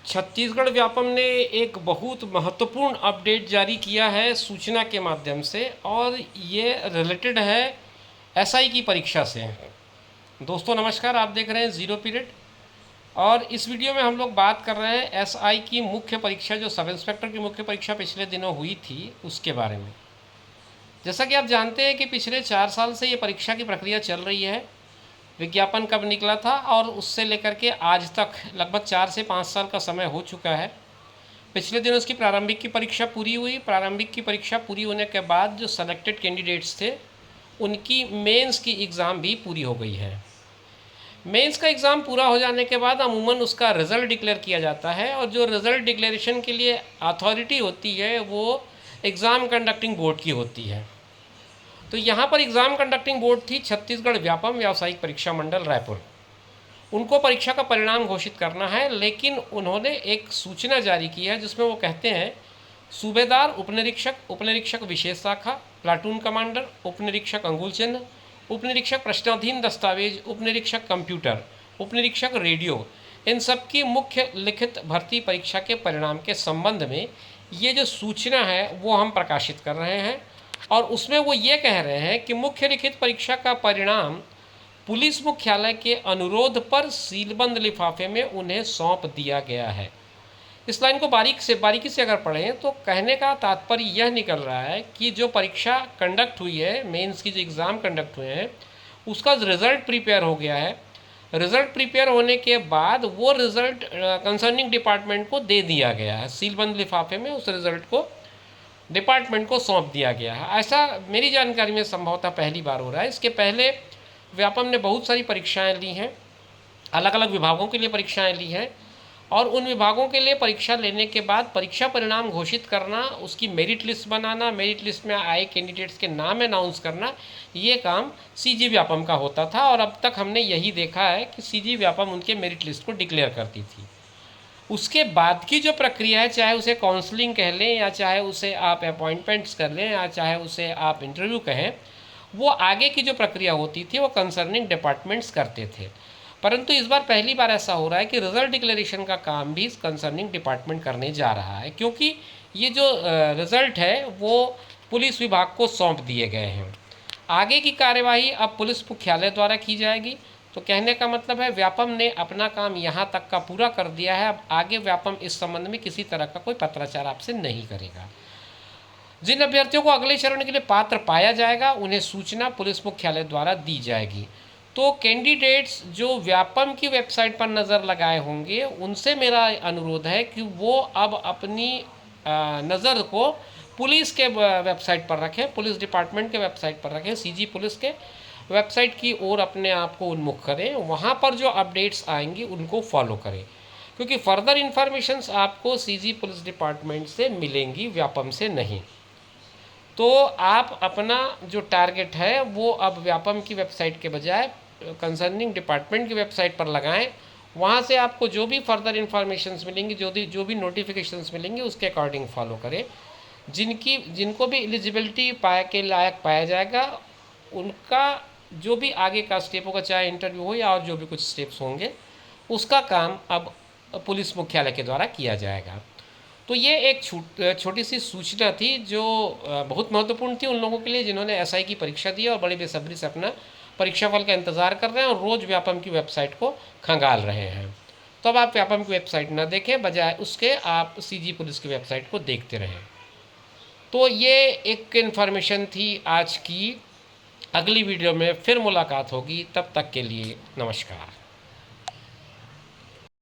छत्तीसगढ़ व्यापम ने एक बहुत महत्वपूर्ण अपडेट जारी किया है सूचना के माध्यम से, और ये रिलेटेड है एसआई की परीक्षा से। दोस्तों नमस्कार, आप देख रहे हैं ज़ीरो पीरियड, और इस वीडियो में हम लोग बात कर रहे हैं एसआई की मुख्य परीक्षा, जो सब इंस्पेक्टर की मुख्य परीक्षा पिछले दिनों हुई थी, उसके बारे में। जैसा कि आप जानते हैं कि पिछले 4 साल से ये परीक्षा की प्रक्रिया चल रही है। विज्ञापन कब निकला था और उससे लेकर के आज तक लगभग 4 से 5 साल का समय हो चुका है। पिछले दिनों उसकी प्रारंभिक की परीक्षा पूरी हुई। प्रारंभिक की परीक्षा पूरी होने के बाद जो सेलेक्टेड कैंडिडेट्स थे उनकी मेंस की एग्ज़ाम भी पूरी हो गई है। मेंस का एग्ज़ाम पूरा हो जाने के बाद अमूमन उसका रिज़ल्ट डिक्लेयर किया जाता है, और जो रिज़ल्ट डिक्लेरेशन के लिए अथॉरिटी होती है वो एग्ज़ाम कंडक्टिंग बोर्ड की होती है। तो यहाँ पर एग्ज़ाम कंडक्टिंग बोर्ड थी छत्तीसगढ़ व्यापम व्यावसायिक परीक्षा मंडल रायपुर। उनको परीक्षा का परिणाम घोषित करना है, लेकिन उन्होंने एक सूचना जारी की है जिसमें वो कहते हैं सूबेदार, उपनिरीक्षक, उपनिरीक्षक विशेष शाखा, प्लाटून कमांडर, उपनिरीक्षक अंगुल चिन्ह, उपनिरीक्षक प्रश्नाधीन दस्तावेज, उपनिरीक्षक कंप्यूटर, उपनिरीक्षक रेडियो, इन सब की मुख्य लिखित भर्ती परीक्षा के परिणाम के संबंध में ये जो सूचना है वो हम प्रकाशित कर रहे हैं। और उसमें वो ये कह रहे हैं कि मुख्य लिखित परीक्षा का परिणाम पुलिस मुख्यालय के अनुरोध पर सीलबंद लिफाफे में उन्हें सौंप दिया गया है। इस लाइन को बारीकी से अगर पढ़ें तो कहने का तात्पर्य यह निकल रहा है कि जो परीक्षा कंडक्ट हुई है, मेंस की जो एग्ज़ाम कंडक्ट हुए हैं, उसका रिज़ल्ट प्रिपेयर हो गया है। रिज़ल्ट प्रिपेयर होने के बाद वो रिज़ल्ट कंसर्निंग डिपार्टमेंट को दे दिया गया है। सीलबंद लिफाफे में उस रिज़ल्ट को डिपार्टमेंट को सौंप दिया गया है। ऐसा मेरी जानकारी में संभवतः पहली बार हो रहा है। इसके पहले व्यापम ने बहुत सारी परीक्षाएं ली हैं, अलग अलग विभागों के लिए परीक्षाएं ली हैं, और उन विभागों के लिए परीक्षा लेने के बाद परीक्षा परिणाम घोषित करना, उसकी मेरिट लिस्ट बनाना, मेरिट लिस्ट में आए कैंडिडेट्स के नाम अनाउंस करना, ये काम सीजी व्यापम का होता था। और अब तक हमने यही देखा है कि सीजी व्यापम उनके मेरिट लिस्ट को डिक्लेयर करती थी। उसके बाद की जो प्रक्रिया है, चाहे उसे काउंसलिंग कह लें, या चाहे उसे आप अपॉइंटमेंट्स कर लें, या चाहे उसे आप इंटरव्यू कहें, वो आगे की जो प्रक्रिया होती थी वो कंसर्निंग डिपार्टमेंट्स करते थे। परंतु इस बार पहली बार ऐसा हो रहा है कि रिज़ल्ट डिक्लेरेशन का काम भी कंसर्निंग डिपार्टमेंट करने जा रहा है, क्योंकि ये जो रिज़ल्ट है वो पुलिस विभाग को सौंप दिए गए हैं। आगे की कार्यवाही अब पुलिस मुख्यालय द्वारा की जाएगी। तो कहने का मतलब है व्यापम ने अपना काम यहाँ तक का पूरा कर दिया है। अब आगे व्यापम इस संबंध में किसी तरह का कोई पत्राचार आपसे नहीं करेगा। जिन अभ्यर्थियों को अगले चरण के लिए पात्र पाया जाएगा उन्हें सूचना पुलिस मुख्यालय द्वारा दी जाएगी। तो कैंडिडेट्स जो व्यापम की वेबसाइट पर नज़र लगाए होंगे उनसे मेरा अनुरोध है कि वो अब अपनी नज़र को पुलिस के वेबसाइट पर रखें, पुलिस डिपार्टमेंट के वेबसाइट पर रखें, सीजी पुलिस के वेबसाइट की ओर अपने आप को उन्मुख करें। वहाँ पर जो अपडेट्स आएंगी उनको फॉलो करें, क्योंकि फर्दर इन्फॉर्मेशंस आपको सीजी पुलिस डिपार्टमेंट से मिलेंगी, व्यापम से नहीं। तो आप अपना जो टारगेट है वो अब व्यापम की वेबसाइट के बजाय कंसर्निंग डिपार्टमेंट की वेबसाइट पर लगाएं। वहाँ से आपको जो भी फर्दर इन्फॉर्मेशंस मिलेंगी, जो भी नोटिफिकेशंस मिलेंगी, उसके अकॉर्डिंग फॉलो करें। जिनको भी एलिजिबिलिटी के लायक पाया जाएगा उनका जो भी आगे का स्टेप होगा, चाहे इंटरव्यू हो या और जो भी कुछ स्टेप्स होंगे, उसका काम अब पुलिस मुख्यालय के द्वारा किया जाएगा। तो ये एक छोटी सी सूचना थी जो बहुत महत्वपूर्ण थी उन लोगों के लिए जिन्होंने एसआई की परीक्षा दी और बड़ी बेसब्री से अपना परीक्षाफल का इंतज़ार कर रहे हैं और रोज़ व्यापम की वेबसाइट को खंगाल रहे हैं। तो अब आप व्यापम की वेबसाइट ना देखें, बजाय उसके आप सीजी पुलिस की वेबसाइट को देखते रहें। तो ये एक इन्फॉर्मेशन थी आज की। अगली वीडियो में फिर मुलाकात होगी, तब तक के लिए नमस्कार।